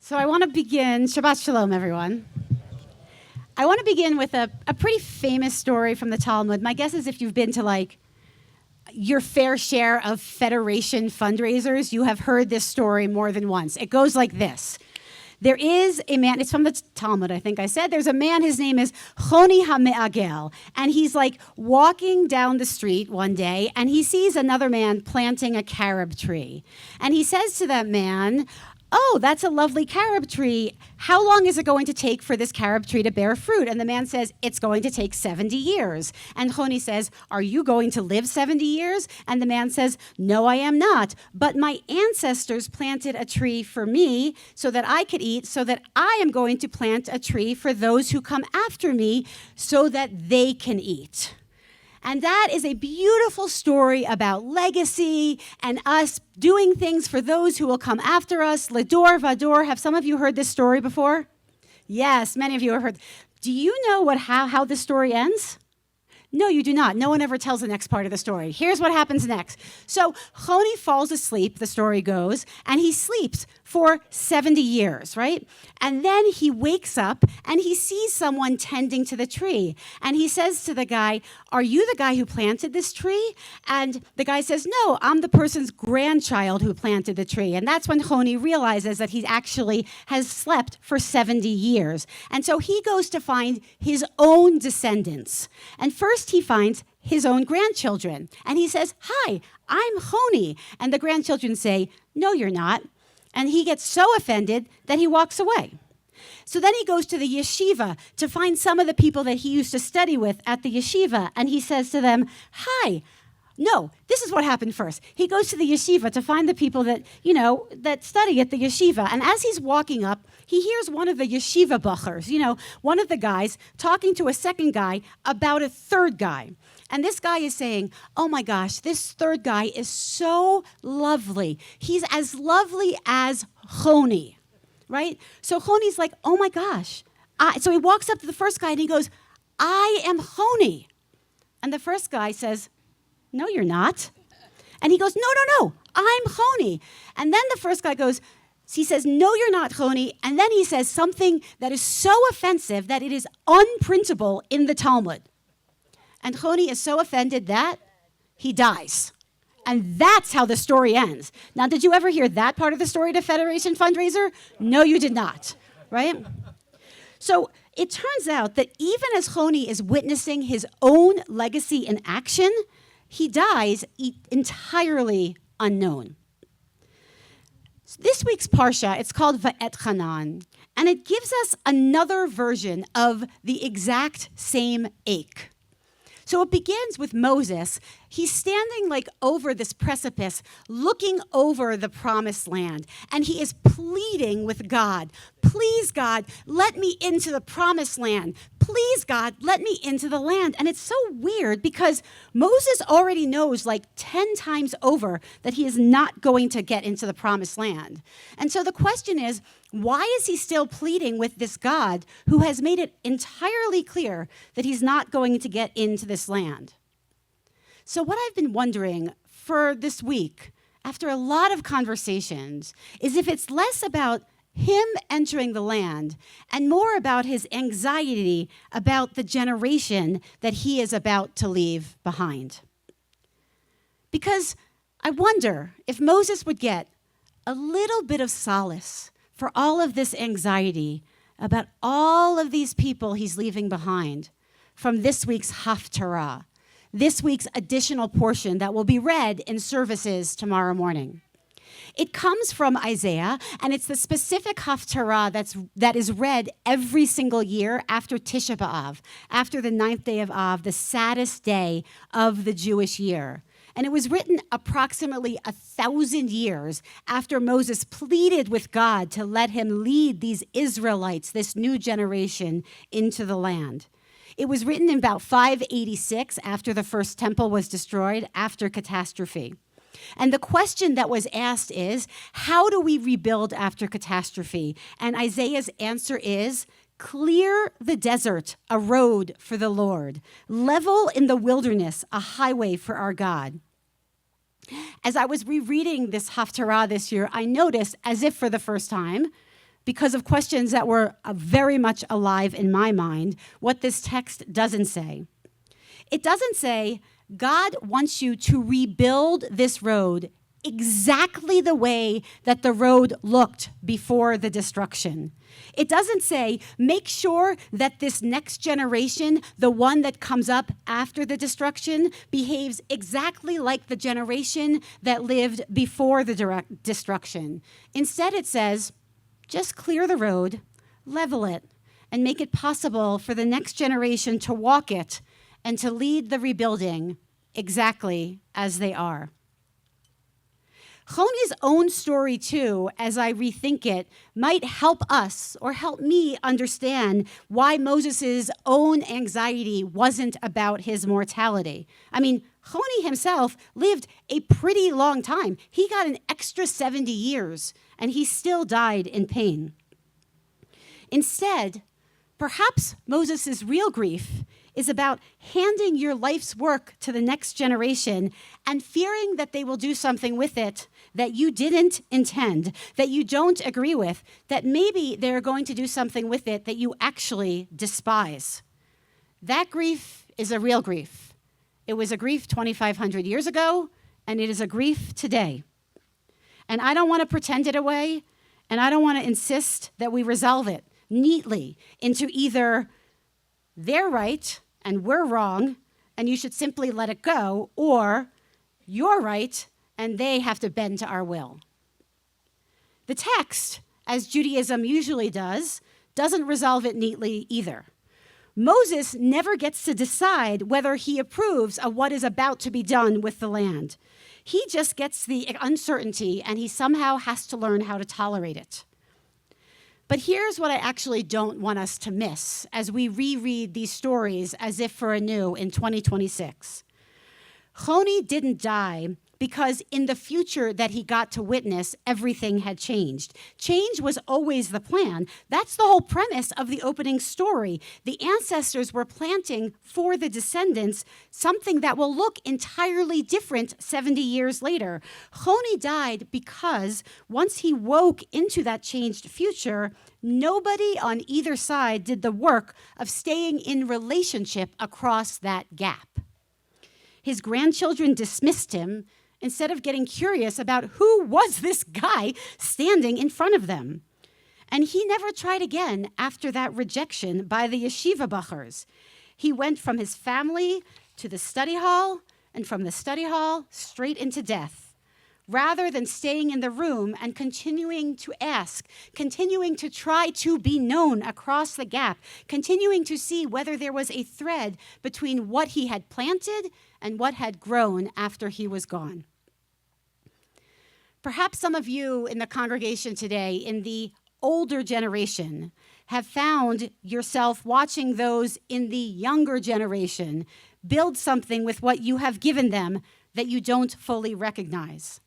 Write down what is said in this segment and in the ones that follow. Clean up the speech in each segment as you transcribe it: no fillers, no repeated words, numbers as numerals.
So I want to begin, Shabbat Shalom, everyone. I want to begin with a pretty famous story from the Talmud. My guess is if you've been to your fair share of Federation fundraisers, you have heard this story more than once. It goes like this. There is a man, it's from the Talmud, I think I said. There's a man, his name is Choni HaMe'agel, and he's walking down the street one day, and he sees another man planting a carob tree. And he says to that man, "Oh, that's a lovely carob tree. How long is it going to take for this carob tree to bear fruit?" And the man says, "It's going to take 70 years. And Choni says, "Are you going to live 70 years? And the man says, "No, I am not. But my ancestors planted a tree for me so that I could eat, so that I am going to plant a tree for those who come after me so that they can eat." And that is a beautiful story about legacy and us doing things for those who will come after us. Lador Vador. Have some of you heard this story before? Yes, many of you have heard. Do you know how this story ends? No, you do not. No one ever tells the next part of the story. Here's what happens next. So Choni falls asleep, the story goes, and he sleeps for 70 years, right? And then he wakes up and he sees someone tending to the tree. And he says to the guy, "Are you the guy who planted this tree?" And the guy says, "No, I'm the person's grandchild who planted the tree." And that's when Choni realizes that he actually has slept for 70 years. And so he goes to find his own descendants. And first he finds his own grandchildren. And he says, "Hi, I'm Choni." And the grandchildren say, "No, you're not." And he gets so offended that he walks away. So then he goes to the yeshiva to find some of the people that he used to study with at the yeshiva. And he says to them, "Hi." No, this is what happened first. He goes to the yeshiva to find the people that study at the yeshiva. And as he's walking up, he hears one of the yeshiva bachers, one of the guys, talking to a second guy about a third guy. And this guy is saying, "Oh my gosh, this third guy is so lovely. He's as lovely as Choni," right? So Choni's like, "Oh my gosh." So he walks up to the first guy and he goes, "I am Choni." And the first guy says, "No, you're not." And he goes, No, I'm Choni." And then the first guy he says, "No, you're not Choni." And then he says something that is so offensive that it is unprintable in the Talmud. And Choni is so offended that he dies. And that's how the story ends. Now, did you ever hear that part of the story to Federation Fundraiser? No, you did not, right? So it turns out that even as Choni is witnessing his own legacy in action, he dies entirely unknown. So this week's Parsha, it's called Va'etchanan, and it gives us another version of the exact same ache. So it begins with Moses. He's standing over this precipice, looking over the promised land, and he is pleading with God, "Please, God, let me into the promised land. Please, God, let me into the land." And it's so weird because Moses already knows 10 times over that he is not going to get into the promised land. And so the question is, why is he still pleading with this God who has made it entirely clear that he's not going to get into this land? So what I've been wondering for this week, after a lot of conversations, is if it's less about him entering the land and more about his anxiety about the generation that he is about to leave behind. Because I wonder if Moses would get a little bit of solace for all of this anxiety about all of these people he's leaving behind from this week's Haftarah, this week's additional portion that will be read in services tomorrow morning. It comes from Isaiah, and it's the specific Haftarah that is read every single year after Tisha B'Av, after the 9th day of Av, the saddest day of the Jewish year. And it was written approximately 1,000 years after Moses pleaded with God to let him lead these Israelites, this new generation, into the land. It was written in about 586 after the first temple was destroyed, after catastrophe. And the question that was asked is, how do we rebuild after catastrophe? And Isaiah's answer is, clear the desert, a road for the Lord. Level in the wilderness, a highway for our God. As I was rereading this Haftarah this year, I noticed, as if for the first time, because of questions that were very much alive in my mind, what this text doesn't say. It doesn't say, God wants you to rebuild this road exactly the way that the road looked before the destruction. It doesn't say, make sure that this next generation, the one that comes up after the destruction, behaves exactly like the generation that lived before the destruction. Instead, it says, just clear the road, level it, and make it possible for the next generation to walk it and to lead the rebuilding exactly as they are. Choni's own story, too, as I rethink it, might help us or help me understand why Moses' own anxiety wasn't about his mortality. I mean, Choni himself lived a pretty long time. He got an extra 70 years, and he still died in pain. Instead, perhaps Moses' real grief is about handing your life's work to the next generation and fearing that they will do something with it that you didn't intend, that you don't agree with, that maybe they're going to do something with it that you actually despise. That grief is a real grief. It was a grief 2,500 years ago, and it is a grief today. And I don't want to pretend it away, and I don't want to insist that we resolve it neatly into either they're right and we're wrong, and you should simply let it go, or you're right and they have to bend to our will. The text, as Judaism usually does, doesn't resolve it neatly either. Moses never gets to decide whether he approves of what is about to be done with the land. He just gets the uncertainty, and he somehow has to learn how to tolerate it. But here's what I actually don't want us to miss as we reread these stories as if for anew in 2026. Choni didn't die because in the future that he got to witness, everything had changed. Change was always the plan. That's the whole premise of the opening story. The ancestors were planting for the descendants something that will look entirely different 70 years later. Choni died because once he woke into that changed future, nobody on either side did the work of staying in relationship across that gap. His grandchildren dismissed him instead of getting curious about who was this guy standing in front of them. And he never tried again after that rejection by the yeshiva bachers. He went from his family to the study hall, and from the study hall straight into death, rather than staying in the room and continuing to ask, continuing to try to be known across the gap, continuing to see whether there was a thread between what he had planted and what had grown after he was gone. Perhaps some of you in the congregation today, in the older generation, have found yourself watching those in the younger generation build something with what you have given them that you don't fully recognize.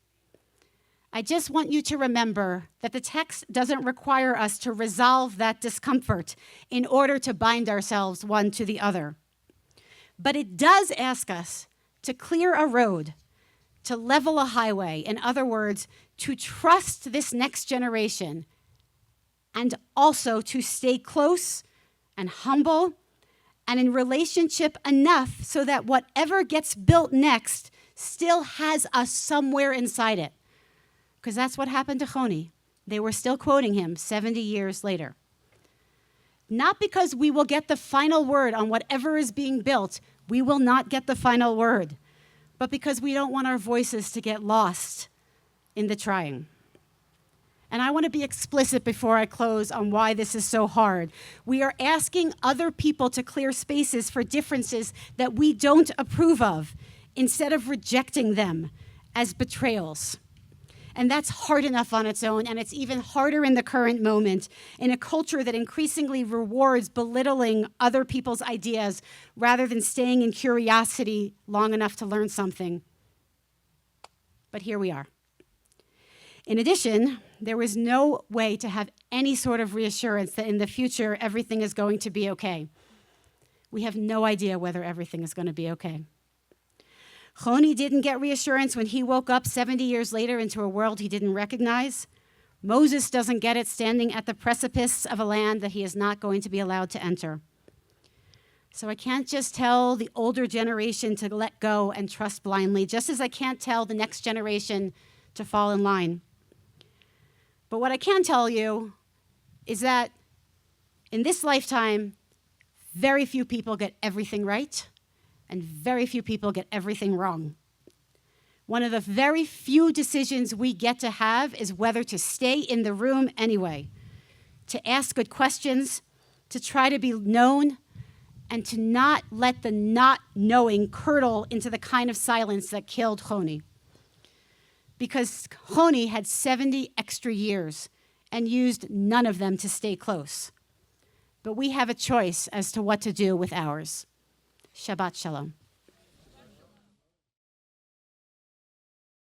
I just want you to remember that the text doesn't require us to resolve that discomfort in order to bind ourselves one to the other. But it does ask us to clear a road, to level a highway. In other words, to trust this next generation, and also to stay close and humble and in relationship enough so that whatever gets built next still has us somewhere inside it. Because that's what happened to Choni. They were still quoting him 70 years later. Not because we will get the final word on whatever is being built. We will not get the final word. But because we don't want our voices to get lost in the trying. And I want to be explicit before I close on why this is so hard. We are asking other people to clear spaces for differences that we don't approve of, instead of rejecting them as betrayals. And that's hard enough on its own, and it's even harder in the current moment, in a culture that increasingly rewards belittling other people's ideas rather than staying in curiosity long enough to learn something. But here we are. In addition, there was no way to have any sort of reassurance that in the future everything is going to be okay. We have no idea whether everything is going to be okay. Choni didn't get reassurance when he woke up 70 years later into a world he didn't recognize. Moses doesn't get it, standing at the precipice of a land that he is not going to be allowed to enter. So I can't just tell the older generation to let go and trust blindly, just as I can't tell the next generation to fall in line. But what I can tell you is that in this lifetime, very few people get everything right, and very few people get everything wrong. One of the very few decisions we get to have is whether to stay in the room anyway, to ask good questions, to try to be known, and to not let the not knowing curdle into the kind of silence that killed Choni. Because Choni had 70 extra years and used none of them to stay close. But we have a choice as to what to do with ours. Shabbat Shalom.